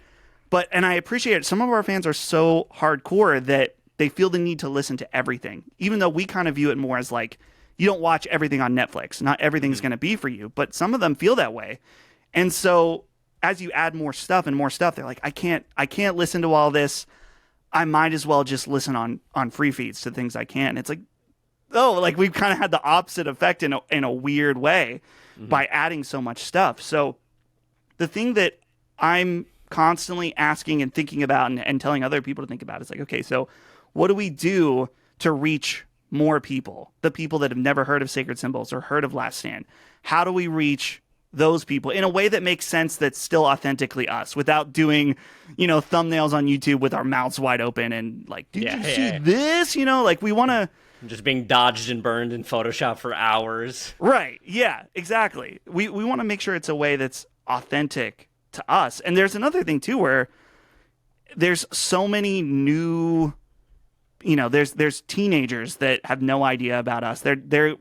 and I appreciate it. Some of our fans are so hardcore that they feel the need to listen to everything, even though we kind of view it more as like, you don't watch everything on Netflix. Not everything's going to be for you, but some of them feel that way. And so as you add more stuff, they're like, I can't listen to all this. I might as well just listen on free feeds to things I can. It's like, oh, like we've kind of had the opposite effect in a weird way by adding so much stuff. So the thing that I'm constantly asking and thinking about and telling other people to think about is like, okay, so what do we do to reach more people? The people that have never heard of Sacred Symbols or heard of Last Stand. How do we reach those people in a way that makes sense, that's still authentically us, without doing, thumbnails on YouTube with our mouths wide open and like, did you see this? Like we want to
just being dodged and burned in Photoshop for hours.
Right. Yeah, exactly. We want to make sure it's a way that's authentic to us. And there's another thing too, where there's so many new, there's teenagers that have no idea about us. Their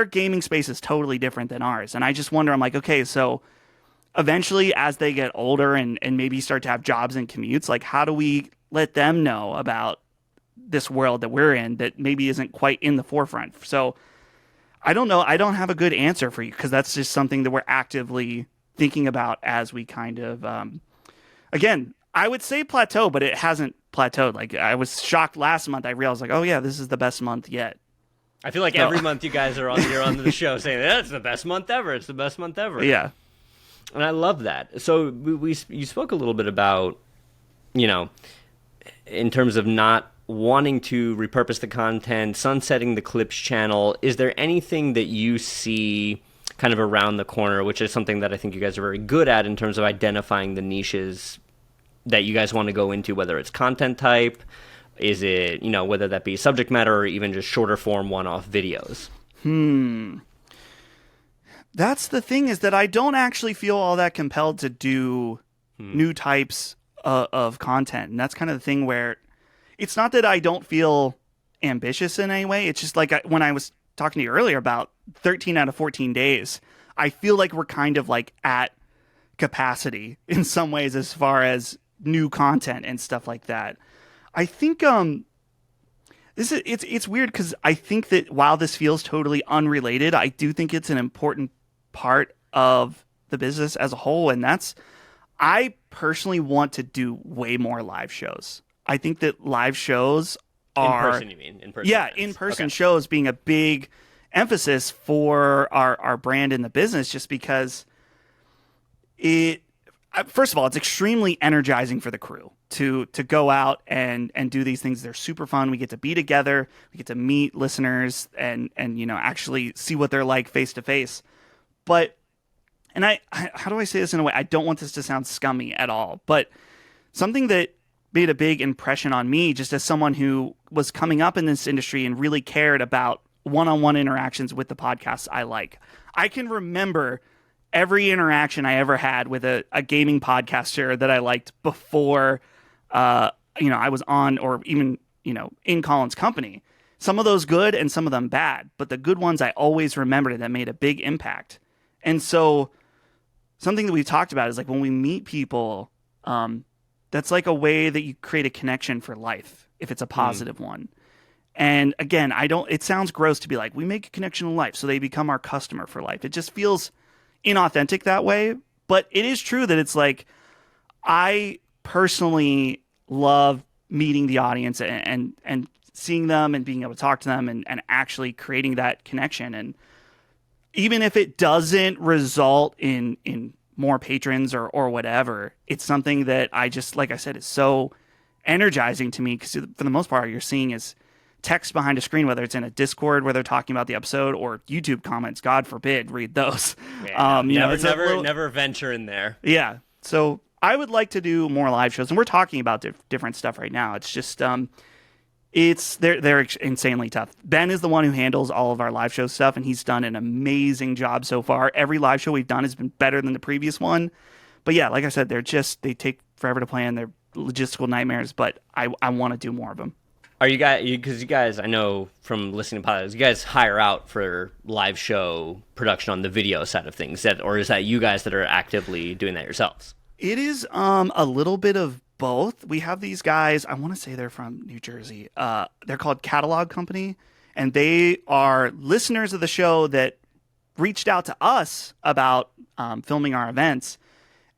gaming space is totally different than ours. And I just wonder, I'm like, okay, so eventually as they get older and maybe start to have jobs and commutes, like how do we let them know about this world that we're in that maybe isn't quite in the forefront? So I don't know. I don't have a good answer for you, because that's just something that we're actively thinking about as we kind of, again, I would say plateau, but it hasn't plateaued. Like I was shocked last month. I realized like, oh yeah, this is the best month yet.
I feel like every month you guys are you're on the show saying that's the best month ever. It's the best month ever.
Yeah.
And I love that. So you spoke a little bit about, in terms of not wanting to repurpose the content, sunsetting the Clips channel. Is there anything that you see kind of around the corner, which is something that I think you guys are very good at in terms of identifying the niches that you guys want to go into, whether it's content type, is it, whether that be subject matter or even just shorter form one-off videos?
That's the thing, is that I don't actually feel all that compelled to do new types of content. And that's kind of the thing where it's not that I don't feel ambitious in any way. It's just like when I was talking to you earlier about 13 out of 14 days, I feel like we're kind of like at capacity in some ways as far as new content and stuff like that. I think it's weird, because I think that while this feels totally unrelated, I do think it's an important part of the business as a whole, and that's, I personally want to do way more live shows. I think that live shows are...
In person, you mean? In person?
Yeah, in-person shows being a big emphasis for our brand in the business, just because first of all, it's extremely energizing for the crew to go out and do these things. They're super fun. We get to be together. We get to meet listeners and actually see what they're like face to face. But, and how do I say this in a way? I don't want this to sound scummy at all, but something that made a big impression on me, just as someone who was coming up in this industry and really cared about one-on-one interactions with the podcasts I like. I can remember every interaction I ever had with a gaming podcaster that I liked before, I was on, or even, in Colin's company. Some of those good and some of them bad, but the good ones I always remembered that made a big impact. And so something that we've talked about is like when we meet people, that's like a way that you create a connection for life, if it's a positive one. And again, it sounds gross to be like, we make a connection in life, so they become our customer for life. It just feels inauthentic that way, but it is true that it's like, I personally love meeting the audience and seeing them and being able to talk to them and actually creating that connection. And even if it doesn't result in more patrons or whatever, it's something that I just, like I said, is so energizing to me, because for the most part, all you're seeing is text behind a screen, whether it's in a Discord where they're talking about the episode or YouTube comments. God forbid, read those.
Yeah, never venture in there.
Yeah. So I would like to do more live shows, and we're talking about different stuff right now. It's just, they're insanely tough. Ben is the one who handles all of our live show stuff, and he's done an amazing job so far. Every live show we've done has been better than the previous one. But yeah, like I said, they take forever to plan. They're logistical nightmares, but I want to do more of them.
Are you guys, because you guys, I know from listening to podcasts, you guys hire out for live show production on the video side of things, or is that you guys that are actively doing that yourselves?
It is a little bit of both. We have these guys, I want to say they're from New Jersey. They're called Catalog Company, and they are listeners of the show that reached out to us about filming our events.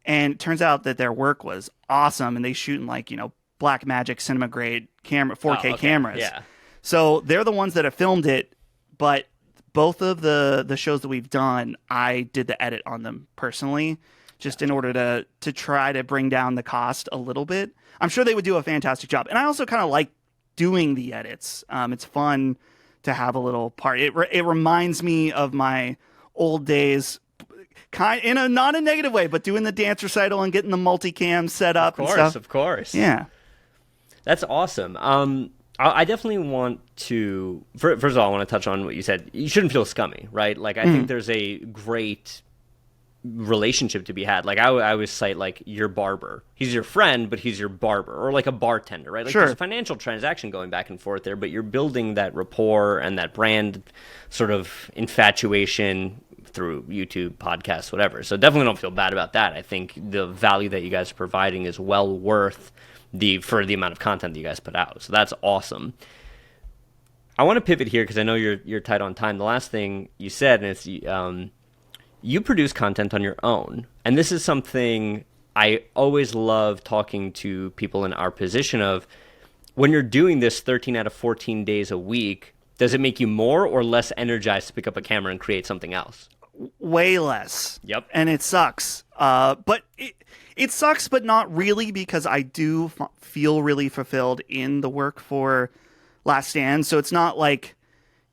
And it turns out that their work was awesome, and they shoot in like, Blackmagic cinema grade camera, 4K cameras.
Yeah.
So they're the ones that have filmed it, but both of the shows that we've done, I did the edit on them personally, just in order to try to bring down the cost a little bit. I'm sure they would do a fantastic job. And I also kind of like doing the edits. It's fun to have a little part. It reminds me of my old days, not a negative way, but doing the dance recital and getting the multicam set up.
Of course.
Yeah.
That's awesome. I definitely want to, first of all, I want to touch on what you said. You shouldn't feel scummy, right? Like, I think there's a great relationship to be had. Like, I always cite, like, your barber. He's your friend, but he's your barber. Or like a bartender, right? Like,
Sure.
There's a financial transaction going back and forth there, but you're building that rapport and that brand sort of infatuation through YouTube, podcasts, whatever. So definitely don't feel bad about that. I think the value that you guys are providing is well worth for the amount of content that you guys put out. So that's awesome. I want to pivot here because I know you're tight on time. The last thing you said, and it's you produce content on your own, and this is something I always love talking to people in our position of, when you're doing this 13 out of 14 days a week, does it make you more or less energized to pick up a camera and create something else?
Way less.
Yep.
And it sucks. But it sucks, but not really, because I do feel really fulfilled in the work for Last Stand. So it's not like,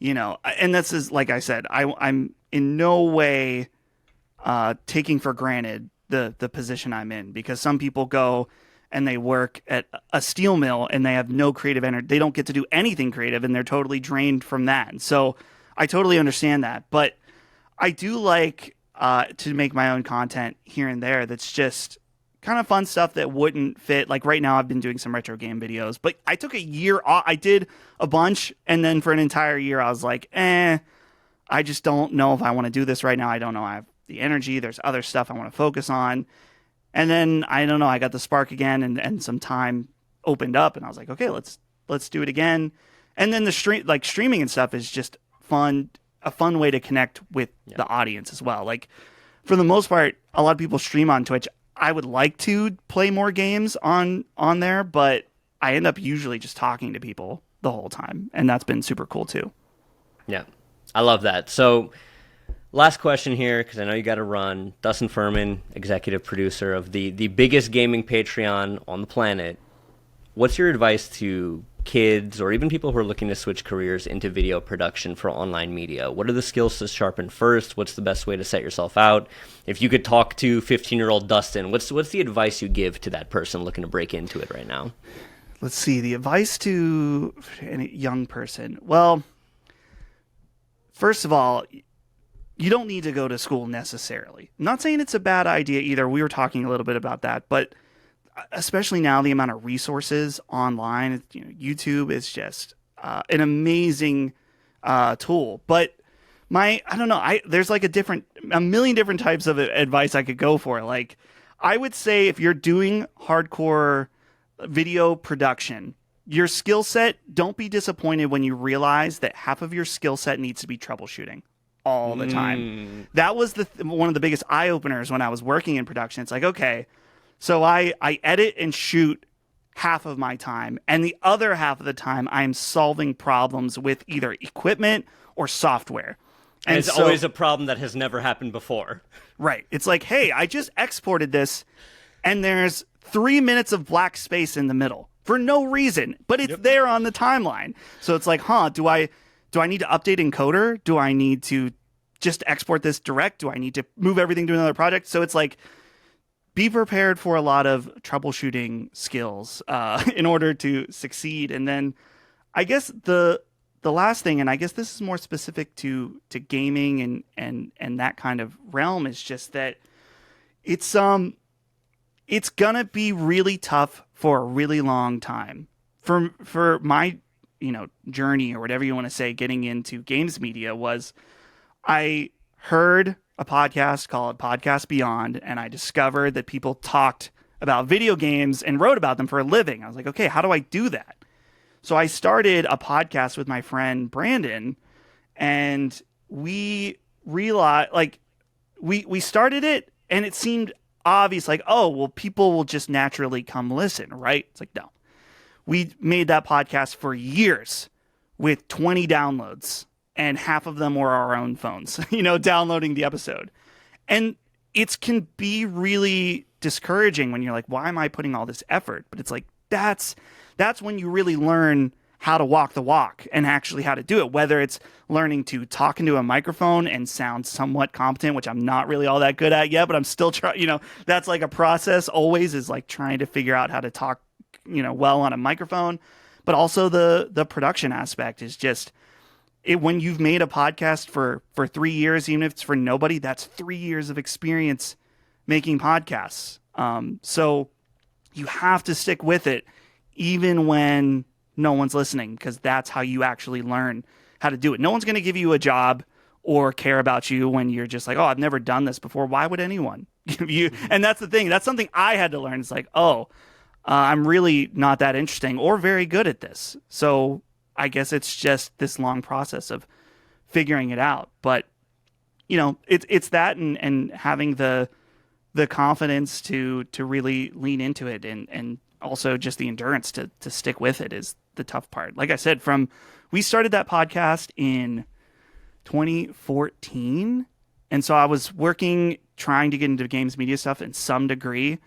and this is, like I said, I'm in no way taking for granted the position I'm in, because some people go and they work at a steel mill and they have no creative energy. They don't get to do anything creative, and they're totally drained from that. And so I totally understand that. But I do like to make my own content here and there that's just kind of fun stuff that wouldn't fit. Like right now I've been doing some retro game videos, but I took a year off. I did a bunch, and then for an entire year I was like, I just don't know if I want to do this right now. I don't know. I have the energy. There's other stuff I want to focus on. And then, I don't know, I got the spark again, and some time opened up, and I was like, okay, let's do it again. And then streaming and stuff is just fun, a fun way to connect with the audience as well. Like, for the most part, a lot of people stream on Twitch. I would like to play more games on there, but I end up usually just talking to people the whole time, and that's been super cool too.
Yeah, I love that. So, last question here, because I know you got to run. Dustin Furman, executive producer of the biggest gaming Patreon on the planet. What's your advice to kids or even people who are looking to switch careers into video production for online media? What are the skills to sharpen first? What's the best way to set yourself out? If you could talk to 15-year-old Dustin, what's the advice you give to that person looking to break into it right now?
Let's see. The advice to any young person. Well, first of all, you don't need to go to school necessarily. I'm not saying it's a bad idea either. We were talking a little bit about that, but especially now, the amount of resources online, YouTube is just an amazing tool. But I don't know. There's like a million different types of advice I could go for. Like, I would say if you're doing hardcore video production, your skill set, don't be disappointed when you realize that half of your skill set needs to be troubleshooting all the time. That was one of the biggest eye openers when I was working in production. It's like, okay, so I edit and shoot half of my time, and the other half of the time I'm solving problems with either equipment or software.
And it's always a problem that has never happened before.
Right. It's like, hey, I just exported this, and there's 3 minutes of black space in the middle for no reason, but it's there on the timeline. So it's like, do I need to update encoder? Do I need to just export this direct? Do I need to move everything to another project? So it's like, be prepared for a lot of troubleshooting skills in order to succeed. And then I guess the last thing, and I guess this is more specific to gaming and that kind of realm, is just that it's gonna be really tough for a really long time. For my journey, or whatever you want to say, getting into games media, was I heard a podcast called Podcast Beyond, and I discovered that people talked about video games and wrote about them for a living. I was like, okay, how do I do that? So I started a podcast with my friend Brandon, and we realized, like, we started it, and it seemed obvious, like, oh, well, people will just naturally come listen, right? It's like, no. We made that podcast for years with 20 downloads, and half of them were our own phones, downloading the episode. And it can be really discouraging when you're like, why am I putting all this effort? But it's like, that's when you really learn how to walk the walk and actually how to do it, whether it's learning to talk into a microphone and sound somewhat competent, which I'm not really all that good at yet, but I'm still trying, that's like a process always, is like trying to figure out how to talk, well on a microphone. But also the production aspect is just it. When you've made a podcast for 3 years, even if it's for nobody, that's 3 years of experience making podcasts. So you have to stick with it even when no one's listening, because that's how you actually learn how to do it. No one's going to give you a job or care about you when you're just like, oh, I've never done this before. Why would anyone give you? And that's the thing. That's something I had to learn. It's like, I'm really not that interesting or very good at this. So I guess it's just this long process of figuring it out. But, it's that and having the confidence to really lean into it, and also just the endurance to stick with it is the tough part. Like I said, we started that podcast in 2014. And so I was trying to get into games media stuff in some degree.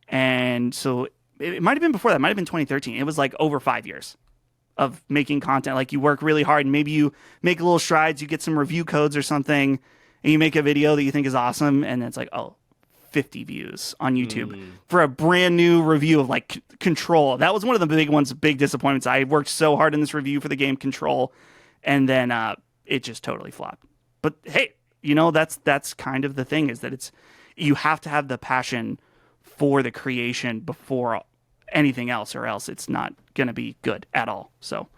And so it might've been before that. It might've been 2013. It was like over 5 years of making content. Like you work really hard and maybe you make little strides, you get some review codes or something, and you make a video that you think is awesome. And then it's like, 50 views on YouTube for a brand new review of like Control. That was one of the big disappointments. I worked so hard in this review for the game Control, and then it just totally flopped. But hey, that's kind of the thing, is that you have to have the passion for the creation before anything else, or else it's not going to be good at all. So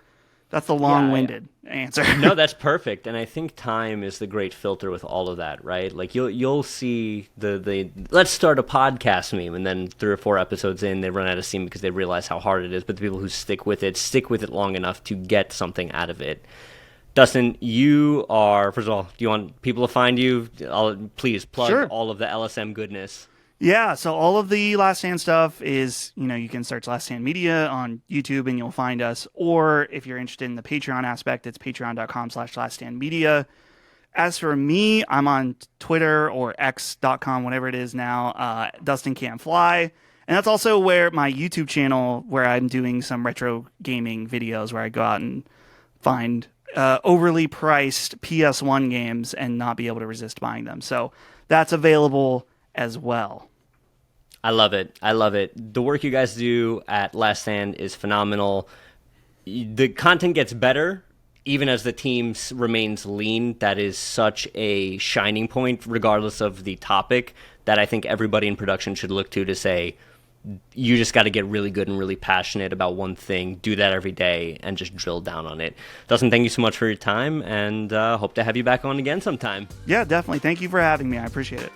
that's the long-winded answer.
No, that's perfect. And I think time is the great filter with all of that, right? Like you'll see the let's start a podcast meme, and then 3 or 4 episodes in, they run out of steam because they realize how hard it is. But the people who stick with it long enough to get something out of it. Dustin, you are, first of all, do you want people to find you? Please plug all of the LSM goodness.
Yeah, so all of the Last Stand stuff is, you can search Last Stand Media on YouTube and you'll find us. Or if you're interested in the Patreon aspect, it's patreon.com/laststandmedia. As for me, I'm on Twitter or x.com, whatever it is now, Dustin Can't Fly. And that's also where my YouTube channel, where I'm doing some retro gaming videos where I go out and find overly priced PS1 games and not be able to resist buying them. So that's available as well.
I love it. The work you guys do at Last Stand is phenomenal. The content gets better even as the team remains lean. That is such a shining point, regardless of the topic, that I think everybody in production should look to say, you just got to get really good and really passionate about one thing, do that every day, and just drill down on it. Dustin, thank you so much for your time, and hope to have you back on again sometime.
Yeah, definitely. Thank you for having me. I appreciate it.